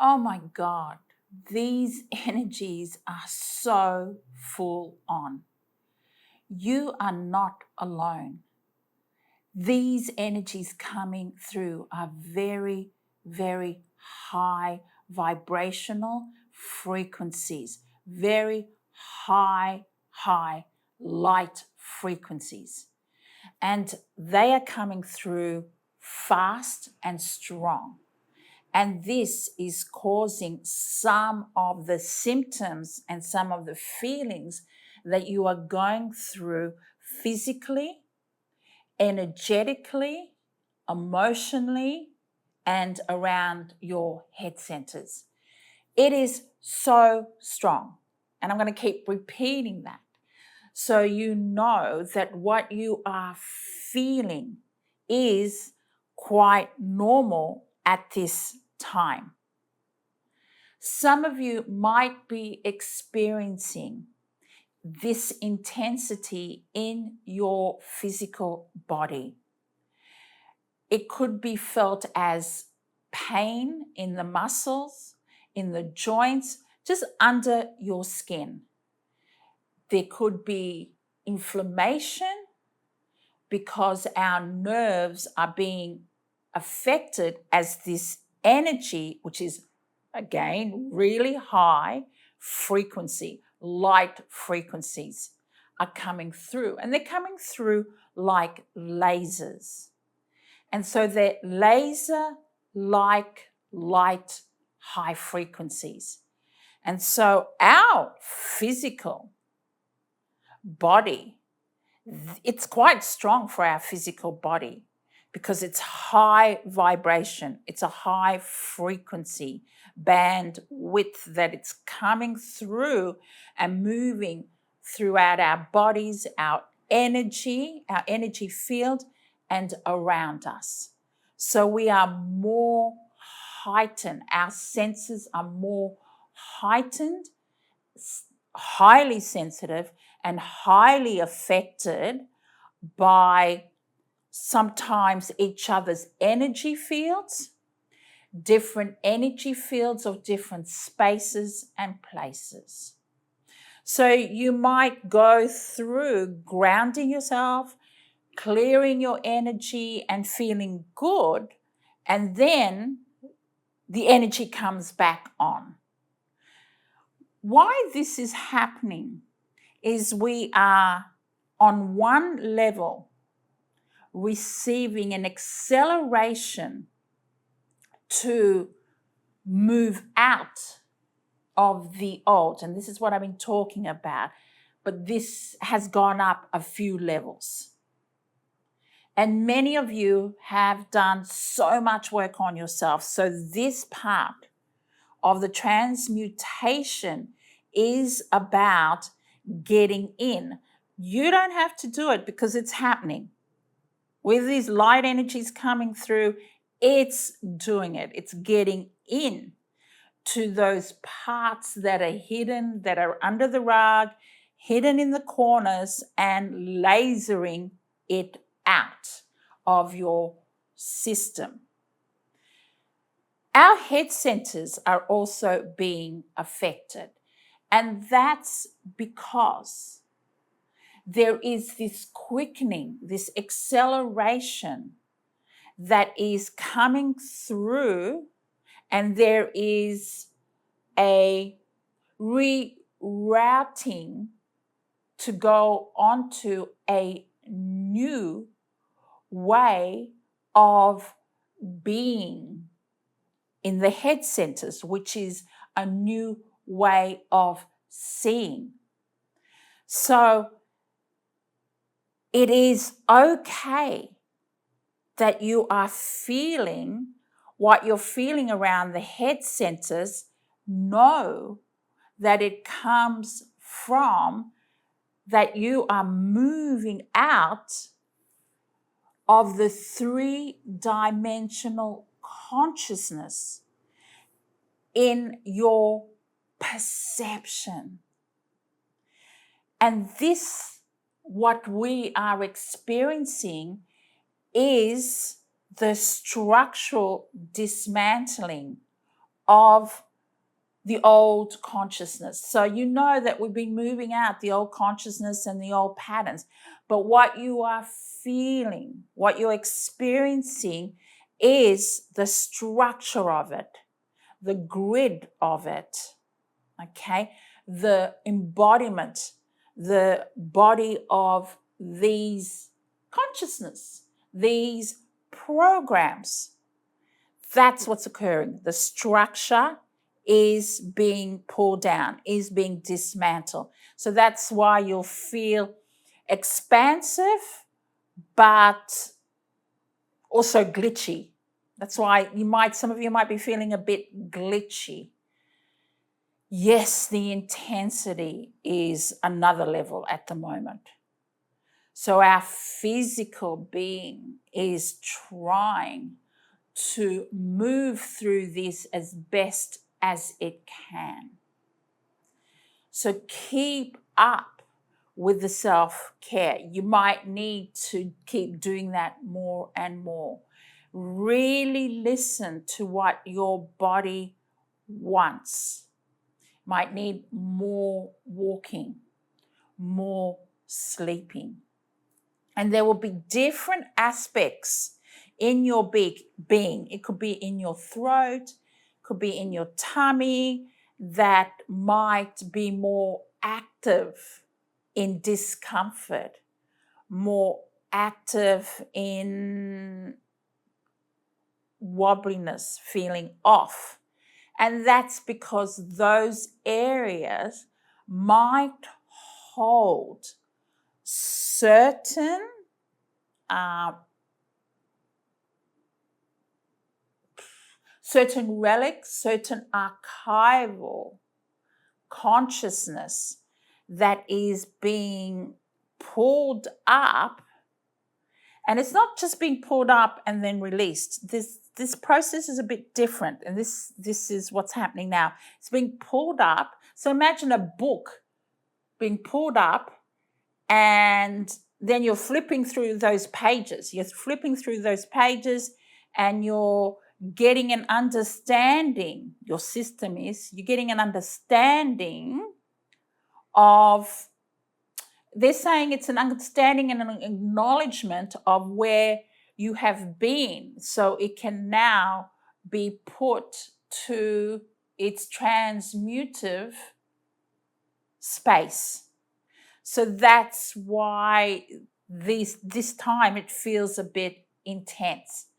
Oh my God, these energies are so full on. You are not alone. These energies coming through are very, very high vibrational frequencies, very high light frequencies. And they are coming through fast and strong. And this is causing some of the symptoms and some of the feelings that you are going through physically, energetically, emotionally, and around your head centers. It is so strong. And I'm going to keep repeating that. So you know that what you are feeling is quite normal at this time. Some of you might be experiencing this intensity in your physical body. It could be felt as pain in the muscles, in the joints, just under your skin. There could be inflammation because our nerves are being affected as this energy, which is again really high frequency, light frequencies are coming through, and they're coming through like lasers. And so they're laser-like light high frequencies. And so our physical body, it's quite strong for our physical body because it's high vibration. It's a high frequency band width that it's coming through and moving throughout our bodies, our energy field, and around us. So we are more heightened. Our senses are more heightened, highly sensitive, and highly affected by sometimes each other's energy fields, different energy fields of different spaces and places. So you might go through grounding yourself, clearing your energy and feeling good, and then the energy comes back on. Why this is happening is we are on one level receiving an acceleration to move out of the old. And this is what I've been talking about. But this has gone up a few levels. And many of you have done so much work on yourself. So this part of the transmutation is about getting in. You don't have to do it because it's happening. With these light energies coming through, it's doing it. It's getting in to those parts that are hidden, that are under the rug, hidden in the corners, and lasering it out of your system. Our head centers are also being affected, and that's because there is this quickening, this acceleration that is coming through, and there is a rerouting to go onto a new way of being in the head centers, which is a new way of seeing. So it is okay that you are feeling what you're feeling around the head centers. Know that it comes from that you are moving out of the three-dimensional consciousness in your perception. And this, what we are experiencing, is the structural dismantling of the old consciousness. So you know that we've been moving out the old consciousness and the old patterns. But what you are feeling, what you're experiencing is the structure of it, the grid of it, okay? The embodiment, the body of these consciousness, these programs. That's what's occurring. The structure is being pulled down, is being dismantled. So that's why you'll feel expansive, but also glitchy. That's why some of you might be feeling a bit glitchy. Yes, the intensity is another level at the moment. So our physical being is trying to move through this as best as it can. So keep up with the self-care. You might need to keep doing that more and more. Really listen to what your body wants. Might need more walking, more sleeping. And there will be different aspects in your being. It could be in your throat, could be in your tummy, that might be more active in discomfort, more active in wobbliness, feeling off. And that's because those areas might hold certain relics, certain archival consciousness that is being pulled up. And it's not just being pulled up and then released. This process is a bit different, and this is what's happening now. It's being pulled up. So imagine a book being pulled up, and then you're flipping through those pages. You're flipping through those pages, and you're getting an understanding. You're getting an understanding of. They're saying it's an understanding and an acknowledgement of where you have been. So it can now be put to its transmutive space. So that's why this time it feels a bit intense.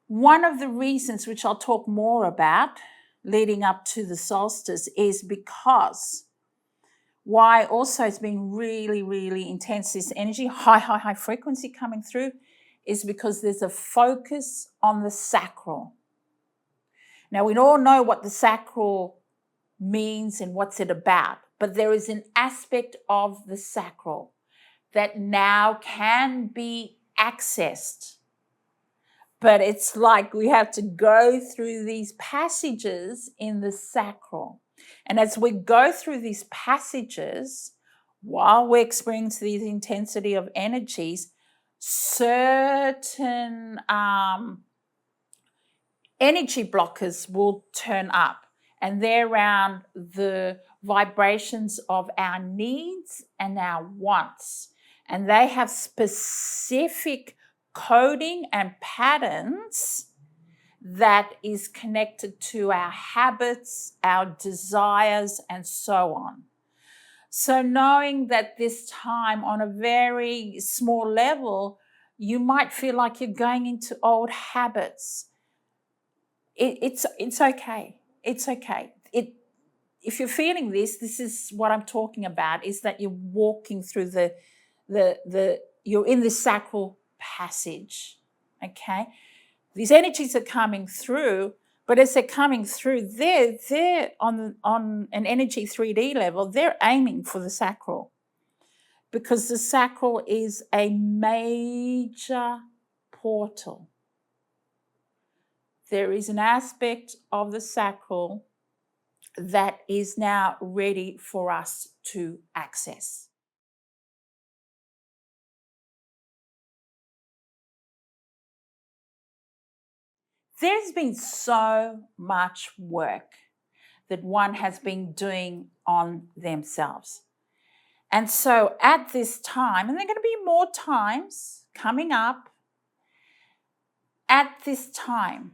One of the reasons, which I'll talk more about leading up to the solstice, is because why also it's been really, really intense, this energy, high frequency coming through, is because there's a focus on the sacral. Now, we all know what the sacral means and what's it about, but there is an aspect of the sacral that now can be accessed. But it's like we have to go through these passages in the sacral. And as we go through these passages, while we experience the intensity of energies, certain energy blockers will turn up. And they're around the vibrations of our needs and our wants. And they have specific coding and patterns that is connected to our habits, our desires, and so on. So knowing that this time on a very small level, you might feel like you're going into old habits. It's okay. It's okay. If you're feeling this is what I'm talking about, is that you're walking through you're in the sacral passage, okay? These energies are coming through, but as they're coming through, they're on an energy 3D level, they're aiming for the sacral, because the sacral is a major portal. There is an aspect of the sacral that is now ready for us to access. There's been so much work that one has been doing on themselves. And so at this time, and there are going to be more times coming up, at this time,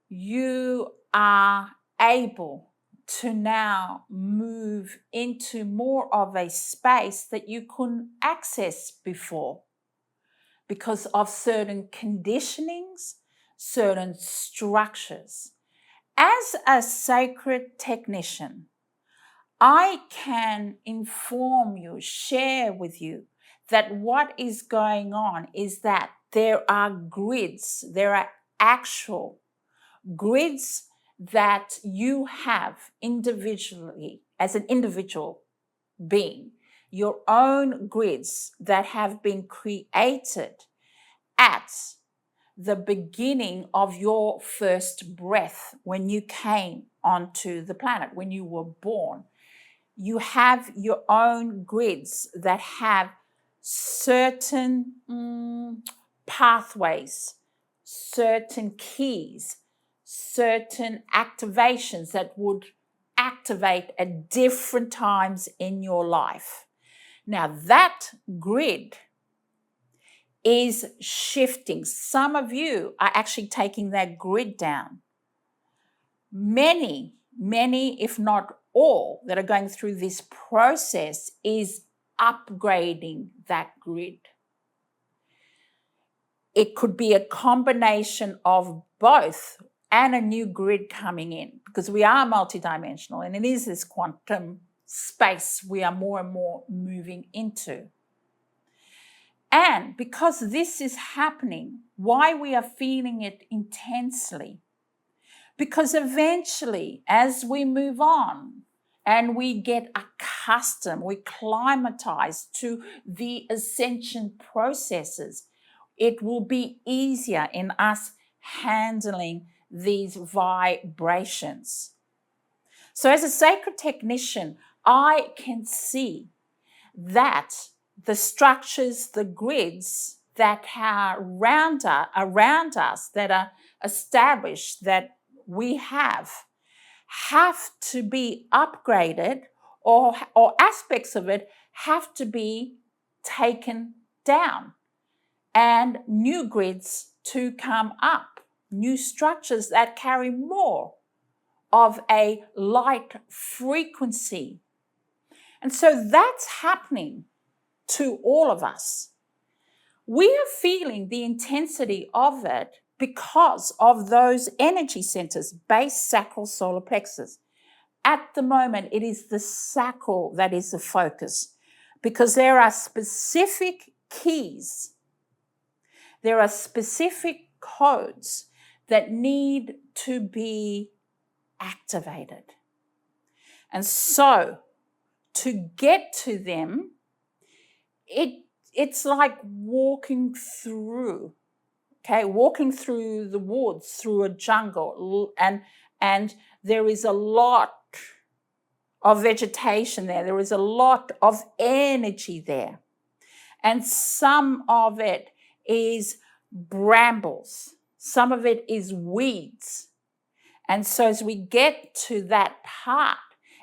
you are able to now move into more of a space that you couldn't access before because of certain conditionings, certain structures. As a sacred technician, I can inform you, share with you that what is going on is that there are grids, there are actual grids that you have individually as an individual being, your own grids that have been created at the beginning of your first breath when you came onto the planet, when you were born. You have your own grids that have certain pathways, certain keys, certain activations that would activate at different times in your life. Now that grid is shifting. Some of you are actually taking that grid down. Many, if not all, that are going through this process is upgrading that grid. It could be a combination of both and a new grid coming in, because we are multidimensional and it is this quantum space we are more and more moving into. And because this is happening, why we are feeling it intensely? Because eventually, as we move on and we get accustomed, we climatize to the ascension processes, it will be easier in us handling these vibrations. So as a sacred technician, I can see that the structures, the grids that are around us, that are established, that we have to be upgraded, or aspects of it have to be taken down, and new grids to come up, new structures that carry more of a light frequency. And so that's happening to all of us. We are feeling the intensity of it because of those energy centers, base, sacral, solar plexus. At the moment, it is the sacral that is the focus, because there are specific keys, there are specific codes that need to be activated. And so to get to them, it's like walking through the woods, through a jungle, and there is a lot of vegetation there. There is a lot of energy there. And some of it is brambles. Some of it is weeds. And so as we get to that part,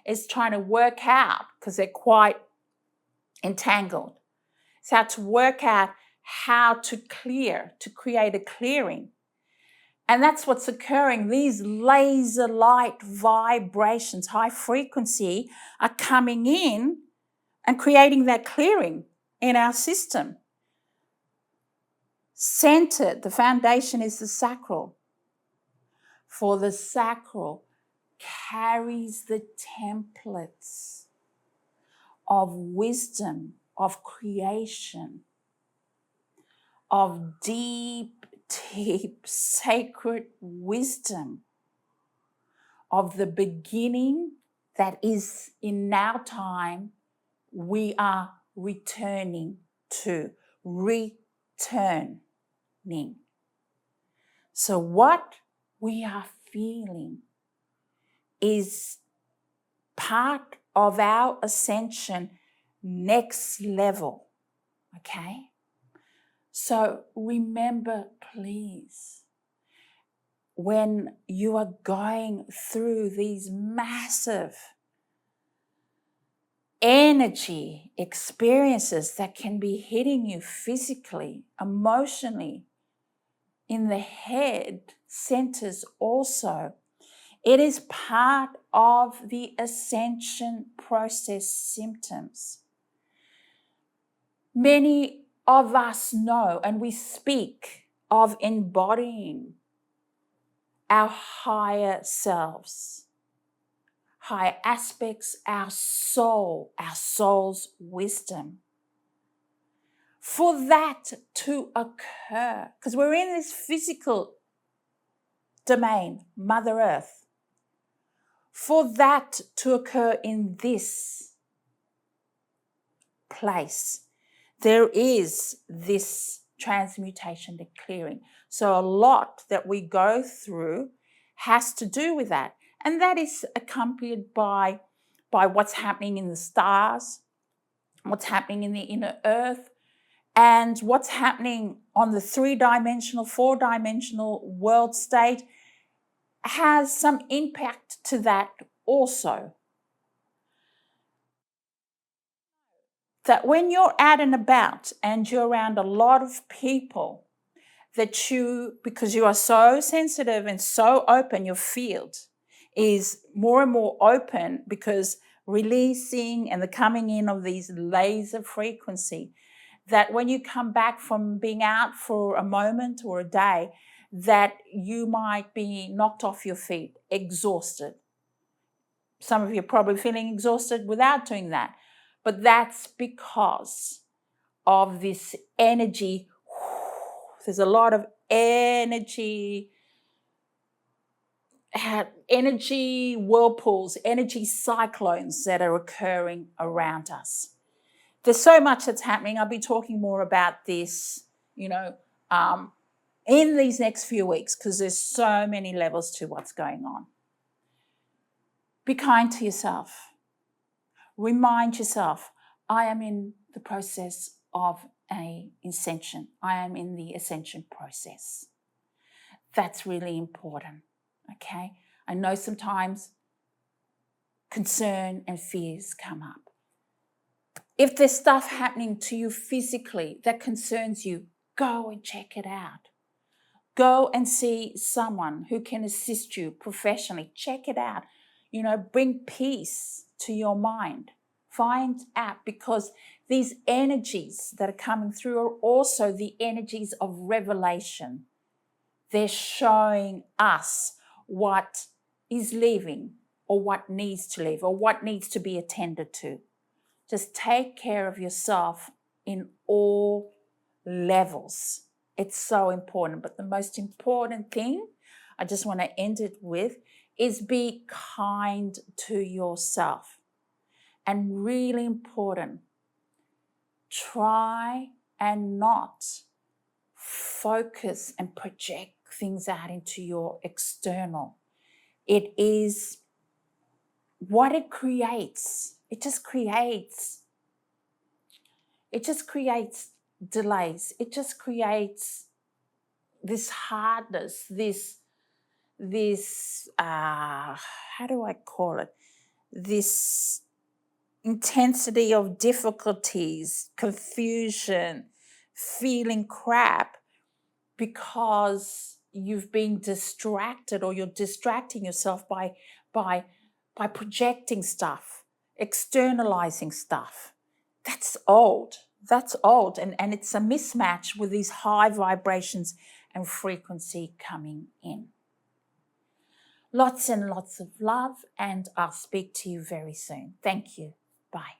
it's trying to work out, because they're quite entangled. It's how to work out how to clear, to create a clearing. And that's what's occurring. These laser light vibrations, high frequency, are coming in and creating that clearing in our system. Centered, the foundation is the sacral. For the sacral carries the templates of wisdom, of creation, of deep, sacred wisdom, of the beginning that is in now time we are returning to, returning. So what we are feeling is part of our ascension next level, okay? So remember, please, when you are going through these massive energy experiences that can be hitting you physically, emotionally, in the head centers also. It is part of the ascension process symptoms. Many of us know, and we speak of embodying our higher selves, higher aspects, our soul's wisdom. For that to occur, because we're in this physical domain, Mother Earth, for that to occur in this place, there is this transmutation, the clearing. So a lot that we go through has to do with that. And that is accompanied by what's happening in the stars, what's happening in the inner earth, and what's happening on the 3-dimensional, 4-dimensional world state has some impact to that also. That when you're out and about and you're around a lot of people, that you, because you are so sensitive and so open, your field is more and more open because releasing and the coming in of these laser frequency, that when you come back from being out for a moment or a day, that you might be knocked off your feet, exhausted. Some of you are probably feeling exhausted without doing that. But that's because of this energy. There's a lot of energy whirlpools, energy cyclones that are occurring around us. There's so much that's happening. I'll be talking more about this, in these next few weeks, because there's so many levels to what's going on. Be kind to yourself. Remind yourself, I am in the process of an ascension. I am in the ascension process. That's really important, okay? I know sometimes concern and fears come up. If there's stuff happening to you physically that concerns you, go and check it out. Go and see someone who can assist you professionally. Check it out. Bring peace to your mind. Find out, because these energies that are coming through are also the energies of revelation. They're showing us what is leaving or what needs to leave or what needs to be attended to. Just take care of yourself in all levels. It's so important. But the most important thing, I just want to end it with, is be kind to yourself. And really important, try and not focus and project things out into your external. It is what it creates. It just creates delays. It just creates this hardness, this how do I call it? This intensity of difficulties, confusion, feeling crap, because you've been distracted, or you're distracting yourself by projecting stuff, externalizing stuff. That's old. And it's a mismatch with these high vibrations and frequency coming in. Lots and lots of love, and I'll speak to you very soon. Thank you. Bye.